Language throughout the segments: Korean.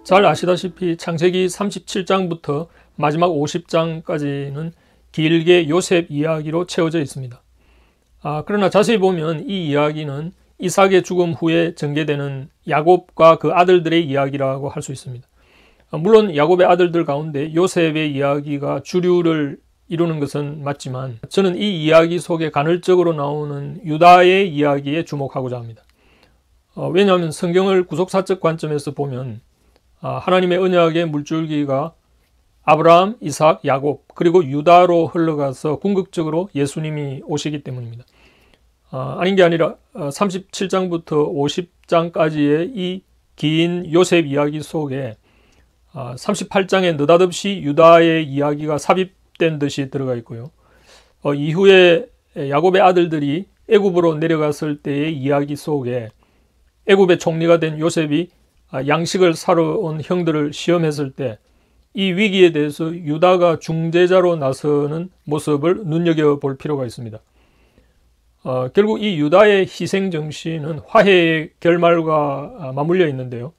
잘 아시다시피 창세기 37장부터 마지막 50장까지는 길게 요셉 이야기로 채워져 있습니다. 그러나 자세히 보면 이 이야기는 이삭의 죽음 후에 전개되는 야곱과 그 아들들의 이야기라고 할 수 있습니다. 물론 야곱의 아들들 가운데 요셉의 이야기가 주류를 이루는 것은 맞지만 저는 이 이야기 속에 간헐적으로 나오는 유다의 이야기에 주목하고자 합니다. 왜냐하면 성경을 구속사적 관점에서 보면 하나님의 언약의 물줄기가 아브라함, 이삭, 야곱 그리고 유다로 흘러가서 궁극적으로 예수님이 오시기 때문입니다. 아닌 게 아니라 37장부터 50장까지의 이 긴 요셉 이야기 속에 38장에 느닷없이 유다의 이야기가 삽입된 듯이 들어가 있고요. 이후에 야곱의 아들들이 애굽으로 내려갔을 때의 이야기 속에 애굽의 총리가 된 요셉이 양식을 사러 온 형들을 시험했을 때 이 위기에 대해서 유다가 중재자로 나서는 모습을 눈여겨볼 필요가 있습니다. 결국 이 유다의 희생정신은 화해의 결말과 맞물려 있는데요.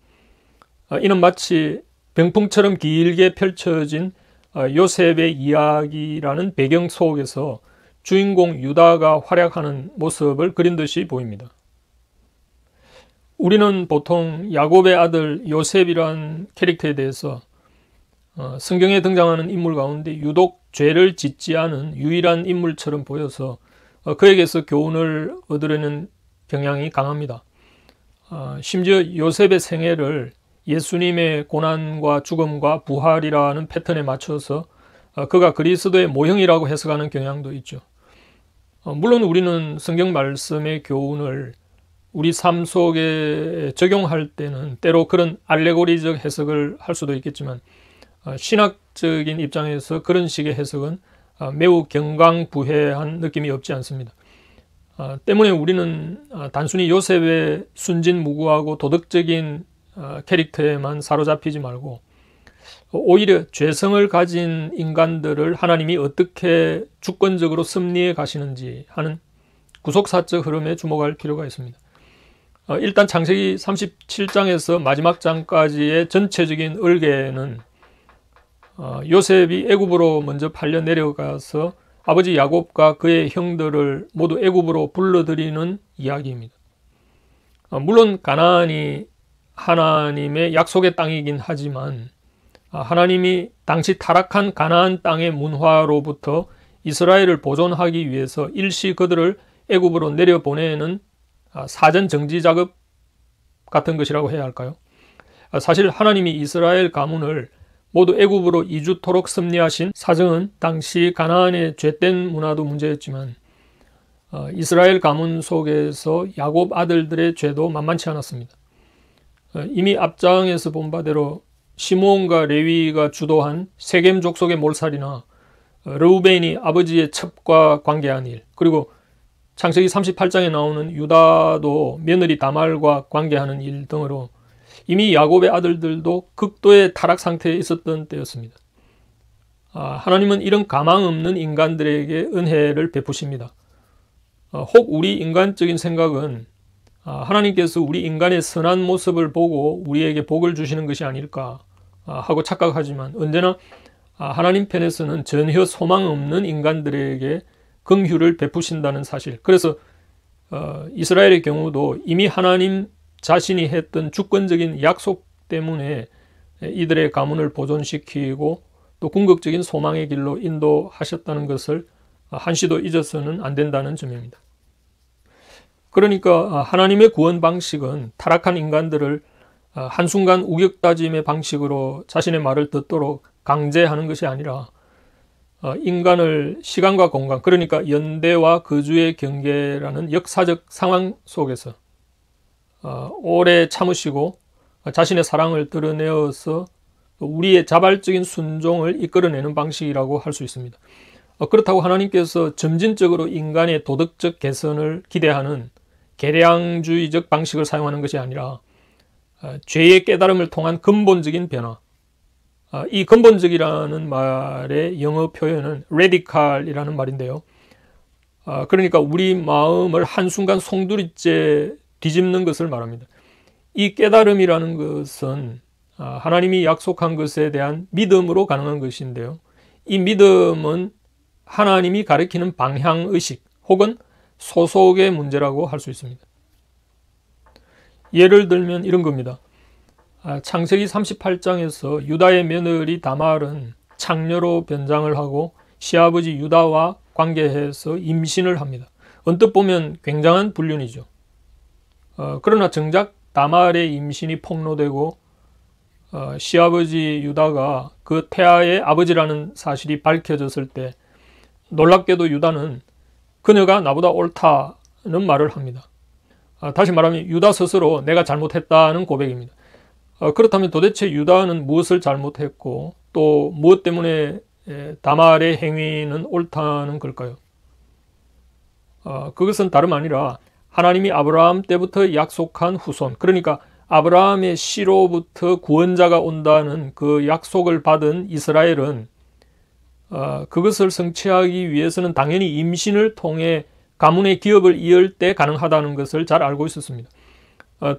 이는 마치 병풍처럼 길게 펼쳐진 요셉의 이야기라는 배경 속에서 주인공 유다가 활약하는 모습을 그린 듯이 보입니다. 우리는 보통 야곱의 아들 요셉이란 캐릭터에 대해서 성경에 등장하는 인물 가운데 유독 죄를 짓지 않은 유일한 인물처럼 보여서 그에게서 교훈을 얻으려는 경향이 강합니다. 심지어 요셉의 생애를 예수님의 고난과 죽음과 부활이라는 패턴에 맞춰서 그가 그리스도의 모형이라고 해석하는 경향도 있죠. 물론 우리는 성경 말씀의 교훈을 우리 삶 속에 적용할 때는 때로 그런 알레고리적 해석을 할 수도 있겠지만 신학적인 입장에서 그런 식의 해석은 매우 경강부회한 느낌이 없지 않습니다. 때문에 우리는 단순히 요셉의 순진무구하고 도덕적인 캐릭터에만 사로잡히지 말고 오히려 죄성을 가진 인간들을 하나님이 어떻게 주권적으로 섭리해 가시는지 하는 구속사적 흐름에 주목할 필요가 있습니다. 일단 창세기 37장에서 마지막 장까지의 전체적인 을개는 요셉이 애굽으로 먼저 팔려 내려가서 아버지 야곱과 그의 형들을 모두 애굽으로 불러들이는 이야기입니다. 물론 가나안이 하나님의 약속의 땅이긴 하지만 하나님이 당시 타락한 가나안 땅의 문화로부터 이스라엘을 보존하기 위해서 일시 그들을 애굽으로 내려보내는 사전 정지 작업 같은 것이라고 해야 할까요? 사실 하나님이 이스라엘 가문을 모두 애굽으로 이주토록 섭리하신 사정은 당시 가나안의 죄된 문화도 문제였지만 이스라엘 가문 속에서 야곱 아들들의 죄도 만만치 않았습니다. 이미 앞장에서 본 바대로 시므온과 레위가 주도한 세겜 족속의 몰살이나 르우벤이 아버지의 첩과 관계한 일, 그리고 창세기 38장에 나오는 유다도 며느리 다말과 관계하는 일 등으로 이미 야곱의 아들들도 극도의 타락 상태에 있었던 때였습니다. 하나님은 이런 가망 없는 인간들에게 은혜를 베푸십니다. 혹 우리 인간적인 생각은 하나님께서 우리 인간의 선한 모습을 보고 우리에게 복을 주시는 것이 아닐까 하고 착각하지만 언제나 하나님 편에서는 전혀 소망 없는 인간들에게 긍휼을 베푸신다는 사실. 그래서 이스라엘의 경우도 이미 하나님 자신이 했던 주권적인 약속 때문에 이들의 가문을 보존시키고 또 궁극적인 소망의 길로 인도하셨다는 것을 한시도 잊어서는 안 된다는 점입니다. 그러니까 하나님의 구원 방식은 타락한 인간들을 한순간 우격다짐의 방식으로 자신의 말을 듣도록 강제하는 것이 아니라 인간을 시간과 공간, 그러니까 연대와 거주의 경계라는 역사적 상황 속에서 오래 참으시고 자신의 사랑을 드러내어서 우리의 자발적인 순종을 이끌어내는 방식이라고 할 수 있습니다. 그렇다고 하나님께서 점진적으로 인간의 도덕적 개선을 기대하는 계량주의적 방식을 사용하는 것이 아니라 죄의 깨달음을 통한 근본적인 변화, 이 근본적이라는 말의 영어 표현은 radical이라는 말인데요. 그러니까 우리 마음을 한순간 송두리째 뒤집는 것을 말합니다. 이 깨달음이라는 것은 하나님이 약속한 것에 대한 믿음으로 가능한 것인데요. 이 믿음은 하나님이 가리키는 방향의식 혹은 소속의 문제라고 할 수 있습니다. 예를 들면 이런 겁니다. 창세기 38장에서 유다의 며느리 다말은 창녀로 변장을 하고 시아버지 유다와 관계해서 임신을 합니다. 언뜻 보면 굉장한 불륜이죠. 그러나 정작 다말의 임신이 폭로되고 시아버지 유다가 그 태아의 아버지라는 사실이 밝혀졌을 때 놀랍게도 유다는 그녀가 나보다 옳다는 말을 합니다. 다시 말하면 유다 스스로 내가 잘못했다는 고백입니다. 그렇다면 도대체 유다는 무엇을 잘못했고 또 무엇 때문에 다말의 행위는 옳다는 걸까요? 그것은 다름 아니라 하나님이 아브라함 때부터 약속한 후손, 그러니까 아브라함의 씨로부터 구원자가 온다는 그 약속을 받은 이스라엘은 그것을 성취하기 위해서는 당연히 임신을 통해 가문의 기업을 이을 때 가능하다는 것을 잘 알고 있었습니다.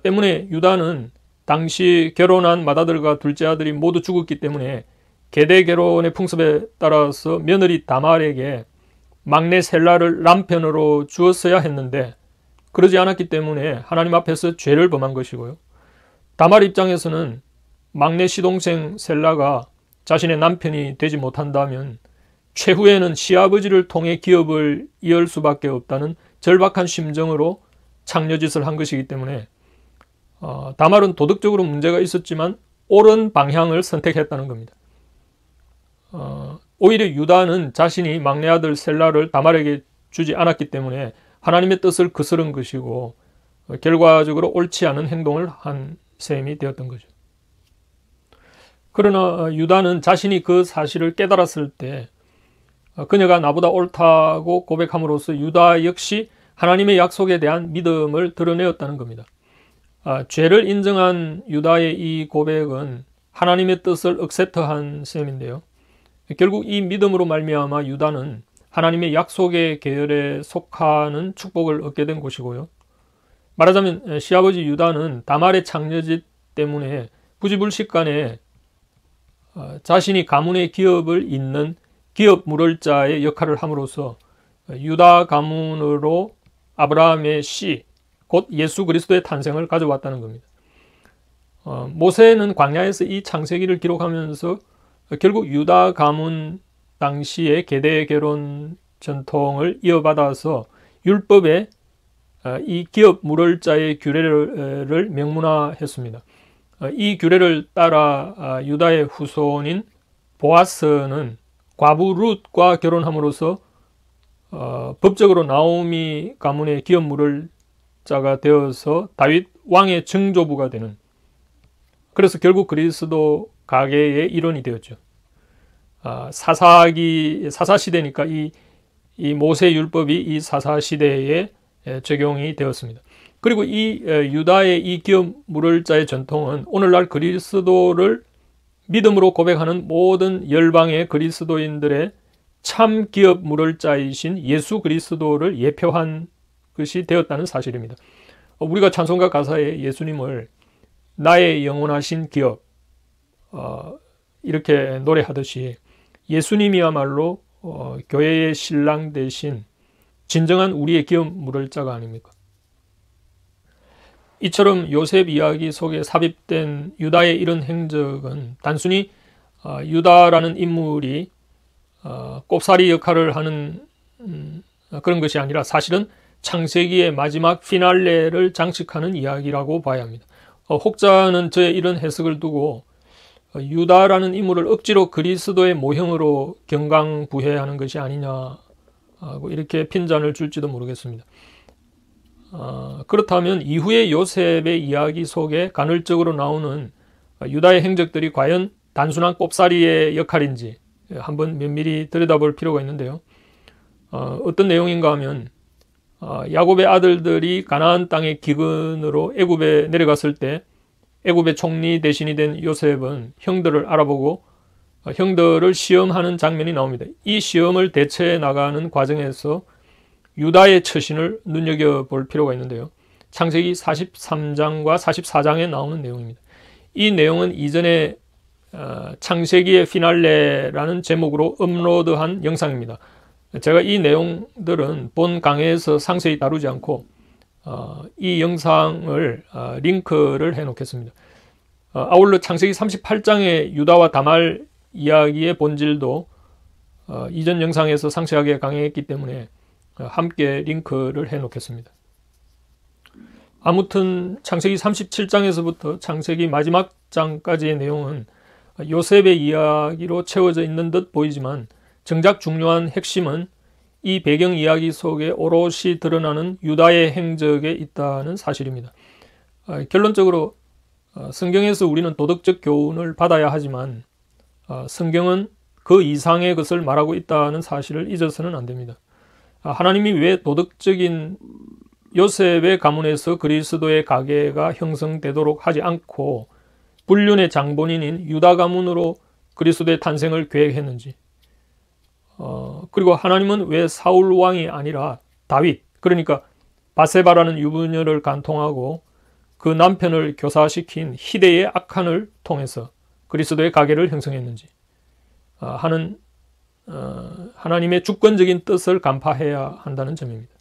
때문에 유다는 당시 결혼한 맏아들과 둘째 아들이 모두 죽었기 때문에 계대 결혼의 풍습에 따라서 며느리 다말에게 막내 셀라를 남편으로 주었어야 했는데 그러지 않았기 때문에 하나님 앞에서 죄를 범한 것이고요. 다말 입장에서는 막내 시동생 셀라가 자신의 남편이 되지 못한다면 최후에는 시아버지를 통해 기업을 이을 수밖에 없다는 절박한 심정으로 창녀짓을 한 것이기 때문에 다말은 도덕적으로 문제가 있었지만 옳은 방향을 선택했다는 겁니다. 오히려 유다는 자신이 막내 아들 셀라를 다말에게 주지 않았기 때문에 하나님의 뜻을 거스른 것이고 결과적으로 옳지 않은 행동을 한 셈이 되었던 거죠. 그러나 유다는 자신이 그 사실을 깨달았을 때 그녀가 나보다 옳다고 고백함으로써 유다 역시 하나님의 약속에 대한 믿음을 드러내었다는 겁니다. 죄를 인정한 유다의 이 고백은 하나님의 뜻을 억셉트한 셈인데요. 결국 이 믿음으로 말미암아 유다는 하나님의 약속의 계열에 속하는 축복을 얻게 된 것이고요. 말하자면 시아버지 유다는 다말의 창녀짓 때문에 부지불식간에 자신이 가문의 기업을 잇는 기업 물을자의 역할을 함으로써 유다 가문으로 아브라함의 씨, 곧 예수 그리스도의 탄생을 가져왔다는 겁니다. 모세는 광야에서 이 창세기를 기록하면서 결국 유다 가문 당시의 계대 결혼 전통을 이어받아서 율법에 이 기업 물을 자의 규례를 명문화했습니다. 이 규례를 따라 유다의 후손인 보아스는 과부 룻과 결혼함으로써 법적으로 나오미 가문의 기업 물을 자가 되어서 다윗 왕의 증조부가 되는, 그래서 결국 그리스도 가계의 일원이 되었죠. 사사시대니까 이 모세 율법이 이 사사시대에 적용이 되었습니다. 그리고 이 유다의 이 기업 물을 자의 전통은 오늘날 그리스도를 믿음으로 고백하는 모든 열방의 그리스도인들의 참 기업 물을 자이신 예수 그리스도를 예표한 것이 되었다는 사실입니다. 우리가 찬송가 가사에 예수님을 나의 영원하신 기업 이렇게 노래하듯이 예수님이야말로 교회의 신랑 대신 진정한 우리의 기업 물을 자가 아닙니까? 이처럼 요셉 이야기 속에 삽입된 유다의 이런 행적은 단순히 유다라는 인물이 꼽사리 역할을 하는 그런 것이 아니라 사실은 창세기의 마지막 피날레를 장식하는 이야기라고 봐야 합니다. 혹자는 저의 이런 해석을 두고 유다라는 인물을 억지로 그리스도의 모형으로 경강부회하는 것이 아니냐 하고 이렇게 핀잔을 줄지도 모르겠습니다. 그렇다면 이후의 요셉의 이야기 속에 간헐적으로 나오는 유다의 행적들이 과연 단순한 꼽사리의 역할인지 한번 면밀히 들여다볼 필요가 있는데요. 어떤 내용인가 하면 야곱의 아들들이 가나안 땅의 기근으로 애굽에 내려갔을 때 애굽의 총리 대신이 된 요셉은 형들을 알아보고 형들을 시험하는 장면이 나옵니다. 이 시험을 대처해 나가는 과정에서 유다의 처신을 눈여겨볼 필요가 있는데요. 창세기 43장과 44장에 나오는 내용입니다. 이 내용은 이전에 창세기의 피날레라는 제목으로 업로드한 영상입니다. 제가 이 내용들은 본 강의에서 상세히 다루지 않고 이 영상을 링크를 해 놓겠습니다. 아울러 창세기 38장의 유다와 다말 이야기의 본질도 이전 영상에서 상세하게 강의했기 때문에 함께 링크를 해 놓겠습니다. 아무튼 창세기 37장에서부터 창세기 마지막 장까지의 내용은 요셉의 이야기로 채워져 있는 듯 보이지만 정작 중요한 핵심은 이 배경 이야기 속에 오롯이 드러나는 유다의 행적에 있다는 사실입니다. 결론적으로 성경에서 우리는 도덕적 교훈을 받아야 하지만 성경은 그 이상의 것을 말하고 있다는 사실을 잊어서는 안 됩니다. 하나님이 왜 도덕적인 요셉의 가문에서 그리스도의 가계가 형성되도록 하지 않고 불륜의 장본인인 유다 가문으로 그리스도의 탄생을 계획했는지, 그리고 하나님은 왜 사울 왕이 아니라 다윗, 그러니까 바세바라는 유부녀를 간통하고 그 남편을 교사시킨 히데의 악한을 통해서 그리스도의 가계를 형성했는지 하는 하나님의 주권적인 뜻을 간파해야 한다는 점입니다.